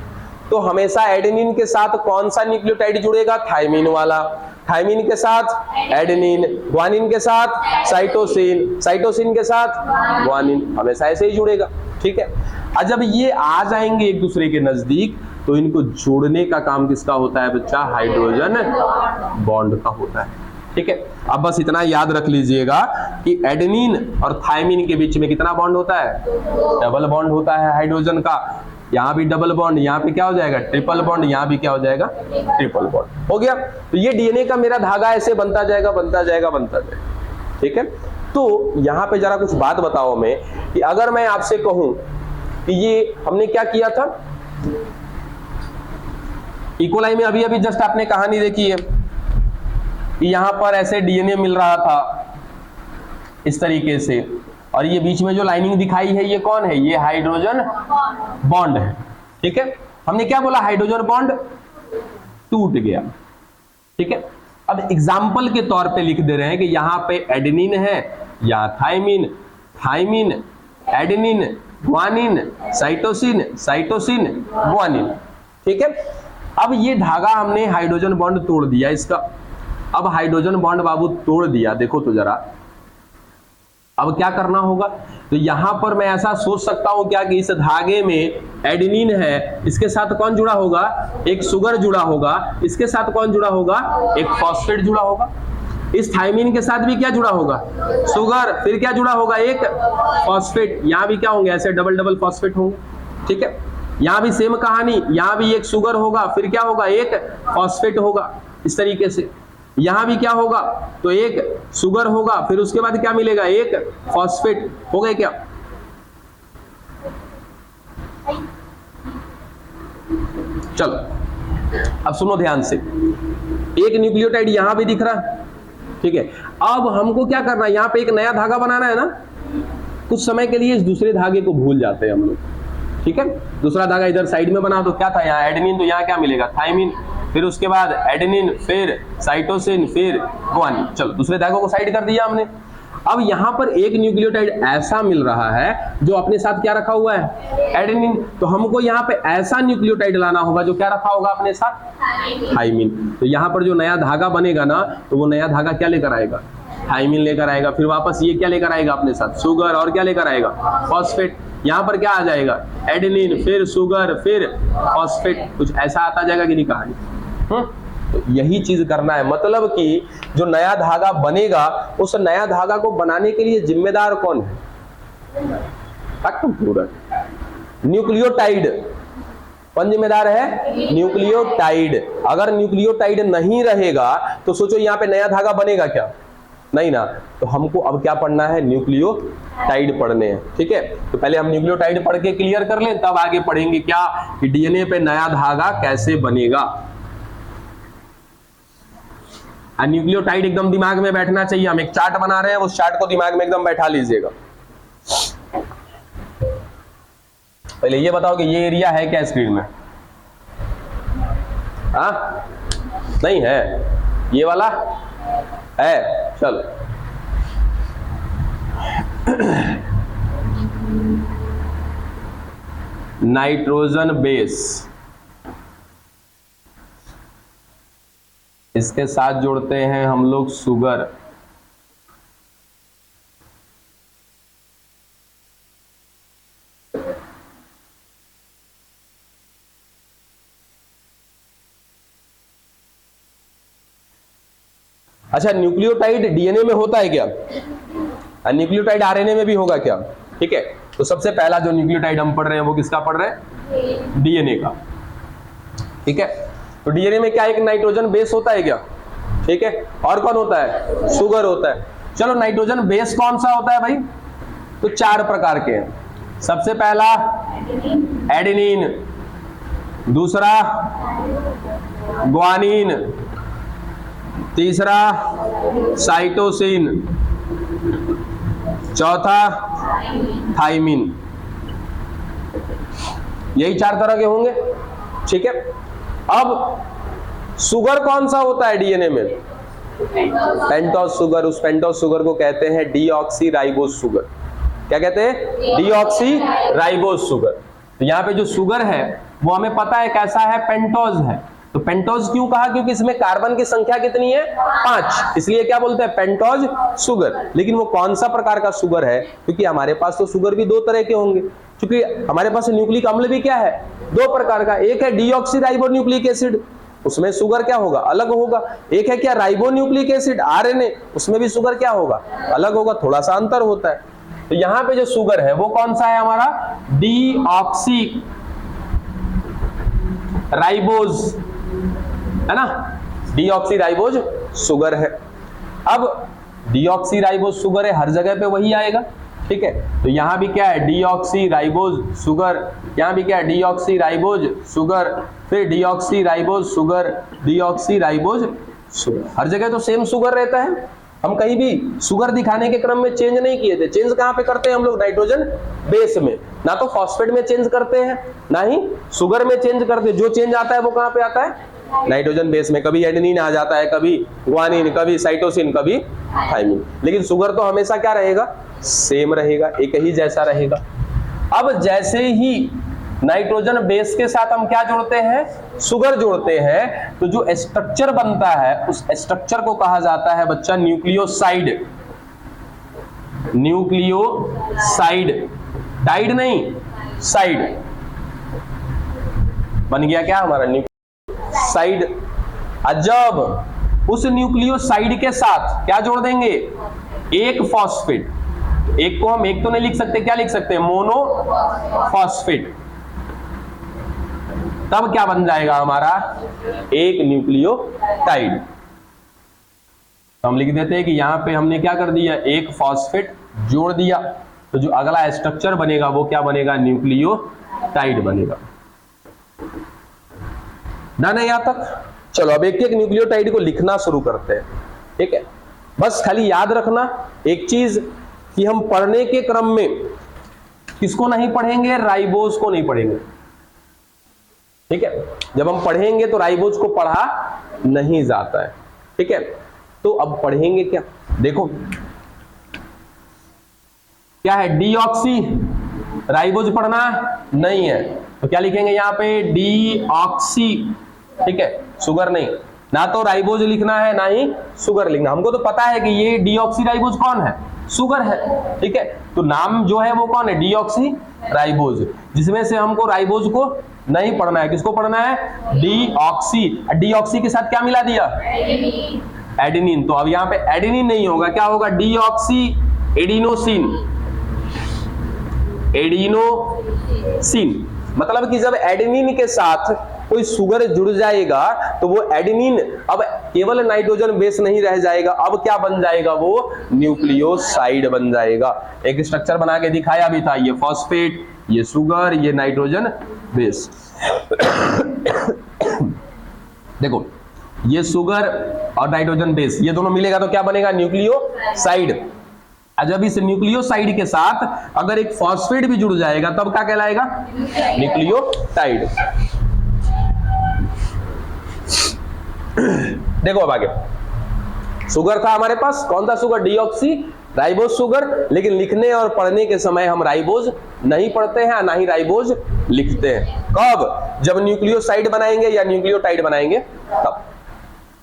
तो हमेशा एडेनिन के साथ कौन सा न्यूक्लियोटाइड जुड़ेगा, थाइमिन वाला। थाइमिन के साथ एडेनिन, ग्वानिन के साथ साइटोसिन, साइटोसिन के साथ ग्वानिन, हमेशा ऐसे ही जुड़ेगा, ठीक है। और जब ये आ जाएंगे एक दूसरे के नजदीक तो इनको जोड़ने का काम किसका होता है बच्चा, हाइड्रोजन बॉन्ड का होता है, ठीक है। अब बस इतना याद रख लीजिएगा कि एडेनिन और थाइमिन के बीच में कितना बॉन्ड होता है, डबल बॉन्ड होता है हाइड्रोजन का। यहाँ भी डबल बॉन्ड, यहाँ पे क्या हो जाएगा, ट्रिपल बॉन्ड, यहाँ भी क्या हो जाएगा, ट्रिपल बॉन्ड हो गया। तो ये डीएनए का मेरा धागा ऐसे बनता जाएगा, ठीक है। तो यहाँ पे जरा कुछ बात बताओ मैं, कि अगर मैं आपसे कहूं कि ये हमने क्या किया था, इकोलाई में अभी जस्ट आपने कहानी देखी है कि यहां पर ऐसे डीएनए मिल रहा था इस तरीके से, और ये बीच में जो लाइनिंग दिखाई है ये कौन है, ये हाइड्रोजन बॉन्ड है, ठीक है, हमने क्या बोला, हाइड्रोजन बॉन्ड टूट गया। ठीक है, अब एग्जाम्पल के तौर पे लिख दे रहे हैं कि यहां पे एडेनिन है, या thymine, thymine, adenine, guanine, cytosine, cytosine, guanine. ठीक है, अब ये धागा हमने हाइड्रोजन बॉन्ड तोड़ दिया इसका। अब हाइड्रोजन बॉन्ड बाबू तोड़ दिया, देखो तो जरा, अब क्या करना होगा, तो यहां पर मैं ऐसा सोच सकता हूं क्या कि इस धागे में एडेनिन है, इसके साथ कौन जुड़ा होगा, एक सुगर जुड़ा होगा, इसके साथ कौन जुड़ा होगा, एक फॉस्फेट जुड़ा होगा, इस थाइमिन के साथ भी क्या जुड़ा होगा, सुगर, फिर क्या जुड़ा होगा, एक फॉस्फेट, यहां भी क्या होंगे, ऐसे डबल डबल फॉस्फेट होंगे। ठीक है, यहां भी सेम कहानी, यहां भी एक सुगर होगा, फिर क्या होगा, एक फॉस्फेट होगा, इस तरीके से यहां भी क्या होगा, तो एक सुगर होगा, फिर उसके बाद क्या मिलेगा, एक फॉस्फेट हो गए क्या। चलो अब सुनो ध्यान से, एक न्यूक्लियोटाइड यहां भी दिख रहा है। ठीक है, अब हमको क्या करना है, यहां पे एक नया धागा बनाना है ना। कुछ समय के लिए इस दूसरे धागे को भूल जाते हैं हम लोग। ठीक है, दूसरा धागा इधर साइड में बना, तो क्या था, यहाँ एडेनिन, तो यहाँ क्या मिलेगा, थाइमिन, फिर उसके बाद एडेनिन, फिर साइटोसिन, फिर ग्वानिन। चलो दूसरे धागों को साइड कर दिया हमने। अब यहाँ पर एक न्यूक्लियोटाइड ऐसा मिल रहा है जो अपने साथ क्या रखा हुआ है, एडेनिन, तो हमको यहाँ पे ऐसा न्यूक्लियोटाइड लाना होगा जो क्या रखा होगा अपने साथ, थाइमिन। तो यहाँ पर जो नया धागा बनेगा ना, तो वो नया धागा क्या लेकर आएगा, थाइमिन लेकर आएगा, फिर वापस ये क्या लेकर आएगा अपने साथ, सुगर, और क्या लेकर आएगा, फॉस्फेट। यहाँ पर क्या आ जाएगा, एडेनिन, फिर सुगर, फिर फॉस्फेट, कुछ ऐसा आता जाएगा कि नहीं कहानी। तो यही चीज करना है, मतलब कि जो नया धागा बनेगा, उस नया धागा को बनाने के लिए जिम्मेदार कौन है, न्यूक्लियोटाइड। कौन जिम्मेदार है, न्यूक्लियोटाइड। अगर न्यूक्लियोटाइड नहीं रहेगा तो सोचो यहाँ पे नया धागा बनेगा क्या, नहीं ना। तो हमको अब क्या पढ़ना है, न्यूक्लियोटाइड पढ़ने हैं। ठीक है, तो पहले हम न्यूक्लियोटाइड पढ़ के क्लियर कर लें, तब आगे पढ़ेंगे क्या, कि डीएनए पे नया धागा कैसे बनेगा। न्यूक्लियोटाइड एकदम दिमाग में बैठना चाहिए। हम एक चार्ट बना रहे हैं, उस चार्ट को दिमाग में एकदम बैठा लीजिएगा। पहले ये बताओ कि ये एरिया है क्या स्क्रीन में, हाँ नहीं है, ये वाला है। चलो नाइट्रोजन बेस, इसके साथ जोड़ते हैं हम लोग सुगर, अच्छा न्यूक्लियोटाइड डीएनए में होता है क्या, न्यूक्लियोटाइड आरएनए में भी होगा क्या। ठीक है, तो सबसे पहला जो न्यूक्लियोटाइड हम पढ़ रहे हैं वो किसका पढ़ रहे हैं, डीएनए का। ठीक है, तो डीएनए में क्या एक नाइट्रोजन बेस होता है क्या, ठीक है, और कौन होता है, सुगर होता है। चलो नाइट्रोजन बेस कौन सा होता है भाई, तो चार प्रकार के हैं। सबसे पहला एडेनिन, दूसरा ग्वानिन, तीसरा साइटोसिन, चौथा थाइमिन। यही चार तरह के होंगे। ठीक है, अब सुगर कौन सा होता है डीएनए में, पेंटोस सुगर। उस पेंटोस सुगर को कहते हैं डीऑक्सी राइबोज सुगर। क्या कहते हैं, डीऑक्सी राइबोज सुगर। तो यहाँ पे जो सुगर है वो हमें पता है कैसा है, पेंटोज है। तो पेंटोज क्यों कहा, क्योंकि इसमें कार्बन की संख्या कितनी है, 5, इसलिए क्या बोलते हैं, पेंटोज सुगर। लेकिन वो कौन सा प्रकार का सुगर है, क्योंकि हमारे पास तो सुगर भी दो तरह के होंगे, क्योंकि हमारे पास न्यूक्लिक अम्ल भी क्या है, दो प्रकार का। एक है डीऑक्सीराइबोन्यूक्लिक एसिड, उसमें सुगर क्या होगा, अलग होगा। एक है क्या, राइबोन्यूक्लिक एसिड आरएनए, उसमें भी सुगर क्या होगा, अलग होगा, थोड़ा सा अंतर होता है। तो यहाँ पे जो सुगर है वो कौन सा है हमारा, डीऑक्सी राइबोज, है ना, डीऑक्सी राइबोज सुगर है। अब डीऑक्सी राइबोज सुगर है, हर जगह पे वही आएगा। ठीक है, तो यहां भी क्या है, डीऑक्सी राइबोज सुगर, यहां भी क्या है, डीऑक्सी राइबोज सुगर, फिर deoxyribose sugar, deoxyribose sugar. हर जगह तो सेम सुगर रहता है, हम कहीं भी शुगर दिखाने के क्रम में चेंज नहीं किए थे। चेंज कहां पे करते हैं हम लोग? नाइट्रोजन बेस में। ना तो फॉस्फेट में चेंज करते हैं, ना ही शुगर में चेंज करते हैं। जो चेंज आता है वो कहां पे आता है? नाइट्रोजन बेस में। कभी एडेनिन आ जाता है, कभी ग्वानिन, कभी साइटोसिन, कभी थाइमिन। लेकिन शुगर तो हमेशा क्या रहेगा? सेम रहेगा, एक ही जैसा रहेगा। अब जैसे ही नाइट्रोजन बेस के साथ हम क्या जोड़ते हैं? शुगर जोड़ते हैं, तो जो स्ट्रक्चर बनता है उस स्ट्रक्चर को कहा जाता है बच्चा न्यूक्लियोसाइड। न्यूक्लियोसाइड, टाइड नहीं, साइड बन गया क्या हमारा? न्यूक्लियोसाइड। जब उस न्यूक्लियोसाइड के साथ क्या जोड़ देंगे? एक फॉस्फेट। एक को हम एक तो नहीं लिख सकते, क्या लिख सकते हैं? मोनोफॉस्फेट। तब क्या बन जाएगा हमारा? एक न्यूक्लियोटाइड। तो हम लिख देते हैं कि यहां पे हमने क्या कर दिया? एक फॉस्फेट जोड़ दिया, तो जो अगला स्ट्रक्चर बनेगा वो क्या बनेगा? न्यूक्लियोटाइड बनेगा। ना नहीं यहां तक? चलो अब एक एक न्यूक्लियोटाइड को लिखना शुरू करते हैं। ठीक है, बस खाली याद रखना एक चीज कि हम पढ़ने के क्रम में किसको नहीं पढ़ेंगे? राइबोज को नहीं पढ़ेंगे। ठीक है, जब हम पढ़ेंगे तो राइबोज को पढ़ा नहीं जाता है। ठीक है, तो अब पढ़ेंगे क्या? देखो क्या है? डीऑक्सी राइबोज पढ़ना नहीं है, तो क्या लिखेंगे यहां पे? डीऑक्सी। ठीक है, शुगर नहीं। ना तो राइबोज लिखना है, ना ही शुगर लिखना। हमको तो पता है कि ये डीऑक्सी राइबोज कौन है? शुगर है। ठीक है, तो नाम जो है वो कौन है? Deoxy ribose. जिसमें से हमको राइबोज को नहीं पढ़ना है, किसको पढ़ना है? डीऑक्सी। डीऑक्सी के साथ क्या मिला दिया? एडेनिन। तो अब यहां पे एडेनिन नहीं होगा, क्या होगा? Deoxy adenosine. एडिनोसिन मतलब कि जब एडेनिन के साथ कोई शुगर जुड़ जाएगा तो वो एडेनिन अब केवल नाइट्रोजन बेस नहीं रह जाएगा, अब क्या बन जाएगा? वो न्यूक्लियोसाइड बन जाएगा। एक स्ट्रक्चर बना के दिखाया भी था, ये फॉस्फेट, ये शुगर, ये नाइट्रोजन बेस। देखो ये शुगर और नाइट्रोजन बेस ये दोनों मिलेगा तो क्या बनेगा? न्यूक्लियोसाइड। जब इस न्यूक्लियोसाइड के साथ अगर एक फॉस्फेट भी जुड़ जाएगा तब क्या कहलाएगा? न्यूक्लियोटाइड। देखो अब आगे, शुगर था हमारे पास, कौन था शुगर? Deoxy ribose sugar. लेकिन लिखने और पढ़ने के समय हम राइबोज नहीं पढ़ते हैं, ना ही राइबोज लिखते हैं। कब? जब न्यूक्लियोसाइड बनाएंगे या न्यूक्लियोटाइड बनाएंगे तब।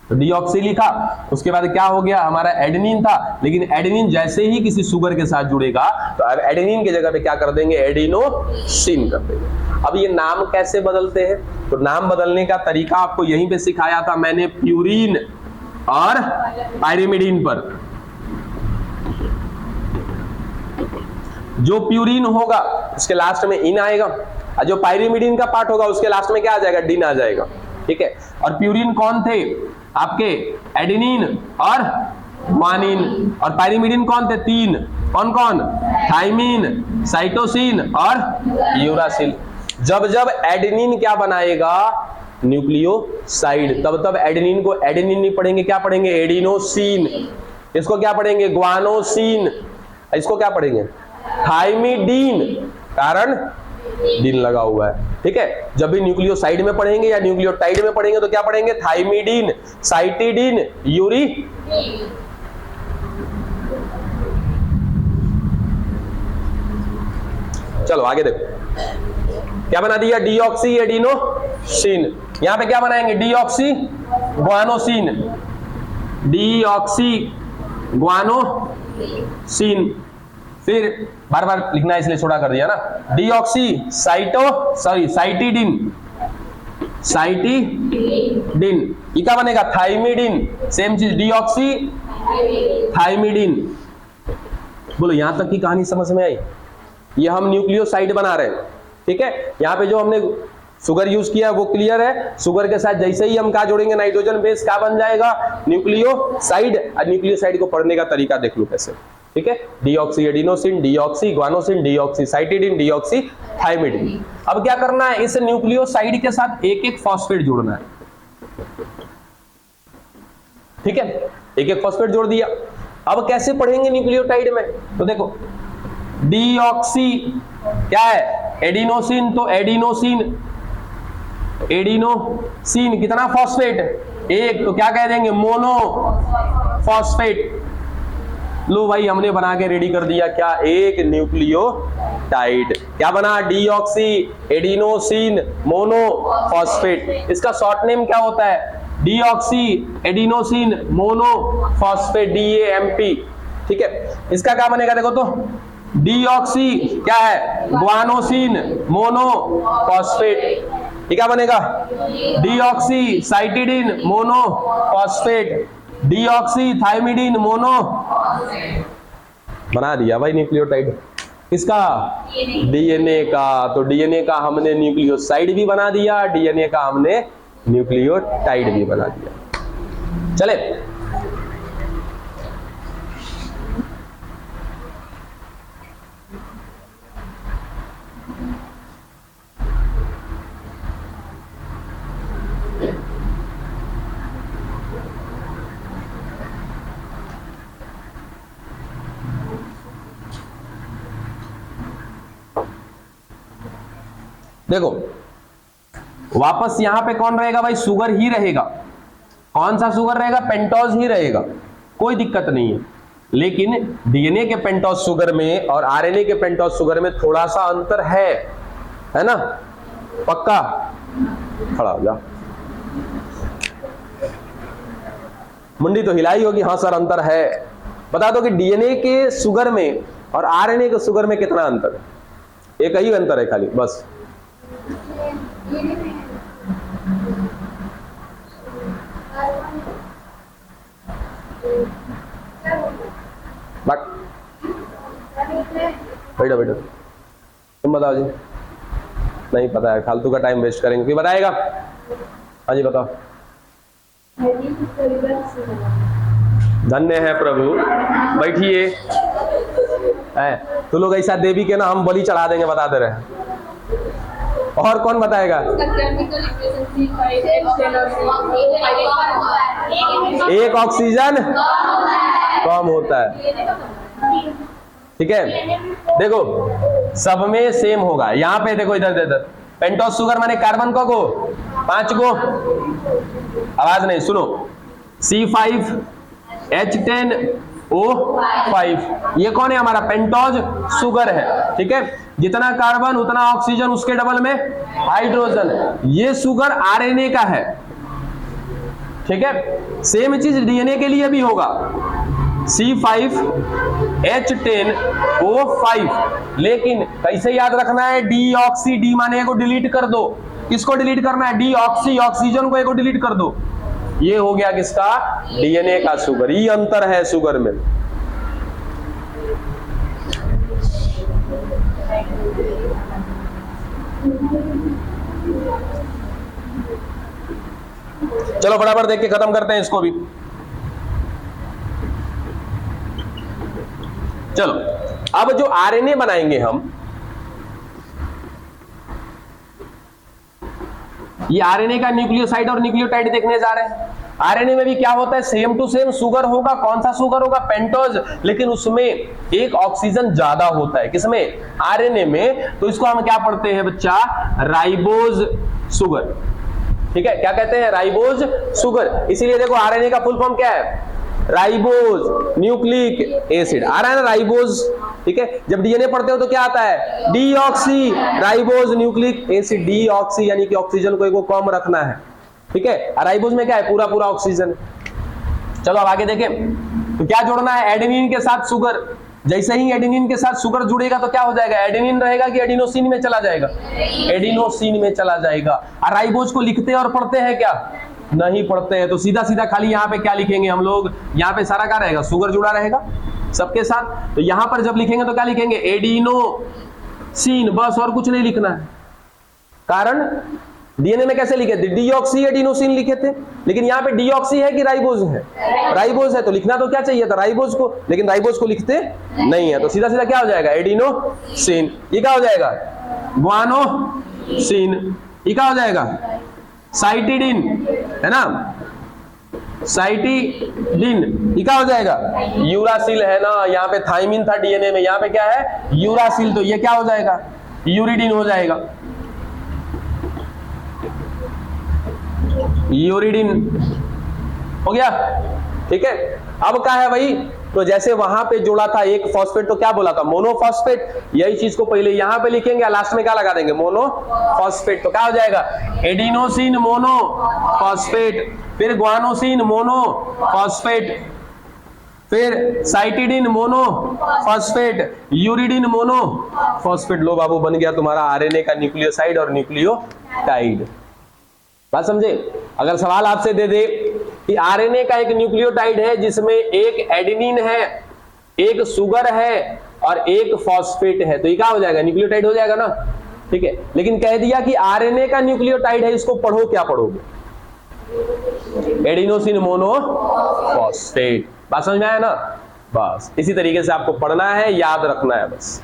तो डीऑक्सी लिखा, उसके बाद क्या हो गया? हमारा एडेनिन था, लेकिन एडेनिन जैसे ही किसी शुगर के साथ जुड़ेगा तो अब एडेनिन की जगह पे क्या कर देंगे? एडिनोसिन कर देंगे। अब ये नाम कैसे बदलते हैं? तो नाम बदलने का तरीका आपको यहीं पे सिखाया था मैंने, प्यूरिन और पाइरिमिडीन पर। जो प्यूरिन होगा उसके लास्ट में इन आएगा, और जो पाइरिमिडीन का पार्ट होगा उसके लास्ट में क्या आ जाएगा? डिन आ जाएगा। ठीक है, और प्यूरिन कौन थे आपके? एडेनिन और ग्वानिन। और पाइरिमिडीन कौन थे? तीन। कौन कौन? थाइमिन, साइटोसिन और यूरासिल। जब जब एडेनिन क्या बनाएगा? न्यूक्लियोसाइड, तब तब एडेनिन को एडेनिन नहीं पढ़ेंगे, क्या पढ़ेंगे? एडिनोसिन। इसको क्या पढ़ेंगे? ग्वानोसिन। इसको क्या पढ़ेंगे? थाइमिडीन, कारण डिन लगा हुआ है। ठीक है, जब भी न्यूक्लियोसाइड में पढ़ेंगे या न्यूक्लियोटाइड में पढ़ेंगे तो क्या पढ़ेंगे? Thymidine, cytidine, Yuri. चलो आगे देखो, क्या बना दिया? Deoxy adenosine. यहां पे क्या बनाएंगे? Deoxy guanosine. Deoxy guanosine. फिर बार बार लिखना इसलिए छोटा कर दिया ना। Deoxy cytidine. साइटिडीन ये क्या बनेगा? थाइमिडीन। सेम चीज, डीऑक्सी थाइमिडीन। बोलो यहां तक की कहानी समझ में आई? ये हम न्यूक्लियोसाइड बना रहे हैं। ठीक है, यहां पे जो हमने शुगर यूज किया वो क्लियर है। शुगर के साथ जैसे ही हम क्या जोड़ेंगे? नाइट्रोजन बेस, क्या बन जाएगा? न्यूक्लियोसाइड। और न्यूक्लियोसाइड को पढ़ने का तरीका देख लो कैसे। ठीक है, deoxy adenosine, deoxy guanosine, deoxy cytidine, deoxy thymidine. अब क्या करना है? इस न्यूक्लियोसाइड के साथ एक एक फॉस्फेट जोड़ना है। ठीक है, एक एक फॉस्फेट जोड़ दिया। अब कैसे पढ़ेंगे न्यूक्लियोटाइड में? तो देखो डीऑक्सी क्या है? एडिनोसिन, तो एडिनोसिन कितना फॉस्फेट? एक, तो क्या कह देंगे? Mono phosphate. लो भाई हमने बना के रेडी कर दिया क्या? एक न्यूक्लियोटाइड। क्या बना? Deoxy adenosine mono phosphate. इसका शॉर्ट नेम क्या होता है? Deoxy adenosine mono phosphate, DAMP। ठीक है, इसका क्या बनेगा? देखो तो डीऑक्सी क्या है? Guanosine mono phosphate. ये क्या बनेगा? Deoxy cytidine mono phosphate, deoxy thymidine mono. बना दिया भाई न्यूक्लियोटाइड। किसका? डीएनए का। तो डीएनए का हमने न्यूक्लियोसाइड भी बना दिया, डीएनए का हमने न्यूक्लियोटाइड भी बना दिया। चले देखो वापस यहां पे कौन रहेगा भाई? शुगर ही रहेगा। कौन सा शुगर रहेगा? पेंटोज ही रहेगा, कोई दिक्कत नहीं है। लेकिन डीएनए के पेंटोज शुगर में और आरएनए के पेंटोज शुगर में थोड़ा सा अंतर है ना? पक्का? खड़ा हो जा। मुंडी तो हिलाई होगी। हाँ सर अंतर है। बता दो कि डीएनए के शुगर में और आरएनए के शुगर में कितना अंतर है? एक ही अंतर है खाली, बस। बैठो तुम बताओ जी। नहीं पता है, फालतू का टाइम वेस्ट करेंगे। कोई बताएगा? हाँ जी बताओ। धन्य है प्रभु, बैठिए। तो लोग ऐसा देवी के ना हम बलि चढ़ा देंगे, बता दे रहे हैं। और कौन बताएगा? एक ऑक्सीजन कम होता है। ठीक है, देखो सब में सेम होगा। यहाँ पे देखो इधर पेंटोज शुगर माने कार्बन को 5 गो। आवाज नहीं, सुनो। C5H10O5 ये कौन है? हमारा पेंटोज शुगर है। ठीक है, जितना कार्बन उतना ऑक्सीजन, उसके डबल में हाइड्रोजन। ये शुगर आरएनए का है। ठीक है, सेम चीज डीएनए के लिए भी होगा। C5H10O5। लेकिन कैसे याद रखना है? डीऑक्सी, डी माने को डिलीट कर दो। किसको डिलीट करना है? डीऑक्सी, ऑक्सीजन को डिलीट कर दो। ये हो गया किसका? डीएनए का शुगर। ये अंतर है शुगर में। चलो बराबर देख के खत्म करते हैं इसको भी। चलो अब जो आरएनए बनाएंगे हम, ये आरएनए का न्यूक्लियोसाइड और न्यूक्लियोटाइड देखने जा रहे हैं। आरएनए में भी क्या होता है? सेम टू सेम शुगर होगा। कौन सा शुगर होगा? पेंटोज। लेकिन उसमें एक ऑक्सीजन ज्यादा होता है। किसमें? आरएनए में। तो इसको हम क्या पढ़ते हैं बच्चा? Ribose sugar. ठीक है, क्या कहते हैं? Ribose sugar. इसीलिए देखो आरएनए का फुल फॉर्म क्या है? Ribose nucleic acid. आ रहा है ना राइबोज? ठीक है, जब डीएनए पढ़ते हो तो क्या आता है? Deoxy ribose nucleic acid. Deoxy यानी कि ऑक्सीजन को एक कम रखना है। ठीक है, राइबोज में क्या है? पूरा पूरा ऑक्सीजन। चलो अब आगे देखें। तो क्या जोड़ना है? एडेनिन के साथ शुगर। जैसे ही एडेनिन के साथ शुगर जुड़ेगा तो क्या हो जाएगा? एडेनिन रहेगा कि एडिनोसिन में चला जाएगा? एडिनोसिन में चला जाएगा। और राइबोज को लिखते और पढ़ते हैं क्या? नहीं पढ़ते हैं। तो सीधा सीधा खाली यहाँ पे क्या लिखेंगे हम लोग? यहाँ पे सारा क्या रहेगा? शुगर जुड़ा रहेगा सबके साथ। तो यहाँ पर जब लिखेंगे तो क्या लिखेंगे? एडिनोसिन, बस, और कुछ नहीं लिखना है। कारण डीएनए में कैसे लिखे थे? डीऑक्सी एडिनोसिन लिखे थे। लेकिन यहाँ पे डीऑक्सी है कि राइबोज है? राइबोज है। तो लिखना तो क्या चाहिए था? राइबोज को। लेकिन राइबोज को लिखते नहीं है। तो सीधा सीधा क्या हो जाएगा? एडिनोसिन। ये क्या हो जाएगा? ग्वानोसिन। ये क्या हो जाएगा? साइटिडीन, है ना? साइटिडीन, ये क्या हो जाएगा? यूरासिल है ना, यहाँ पे थाइमिन था डीएनए में, यहाँ पे क्या है? यूरासिल, तो ये क्या हो जाएगा? यूरिडीन हो जाएगा, यूरिडीन हो गया। ठीक है, अब क्या है भाई? तो जैसे वहां पे जोड़ा था एक फॉस्फेट, तो क्या बोला था? मोनोफॉस्फेट। यही चीज को पहले यहां पे लिखेंगे, लास्ट में क्या लगा देंगे? मोनोफॉस्फेट। तो क्या हो जाएगा? एडिनोसिन मोनोफॉस्फेट, फिर ग्वानोसिन मोनोफॉस्फेट, फिर साइटिडीन मोनोफॉस्फेट, यूरिडीन मोनोफॉस्फेट। लो बाबू, बन गया तुम्हारा आरएनए का न्यूक्लियोसाइड और न्यूक्लियोटाइड। बात समझे? अगर सवाल आपसे दे दे कि आरएनए का एक न्यूक्लियोटाइड है जिसमें एक एडेनिन है, एक सुगर है और एक फॉस्फेट है, तो ये क्या हो जाएगा? न्यूक्लियोटाइड हो जाएगा ना। ठीक है, लेकिन कह दिया कि आरएनए का न्यूक्लियोटाइड है, इसको पढ़ो, क्या पढ़ोगे? Adenosine monophosphate. बात समझ में आया ना? बस इसी तरीके से आपको पढ़ना है, याद रखना है बस।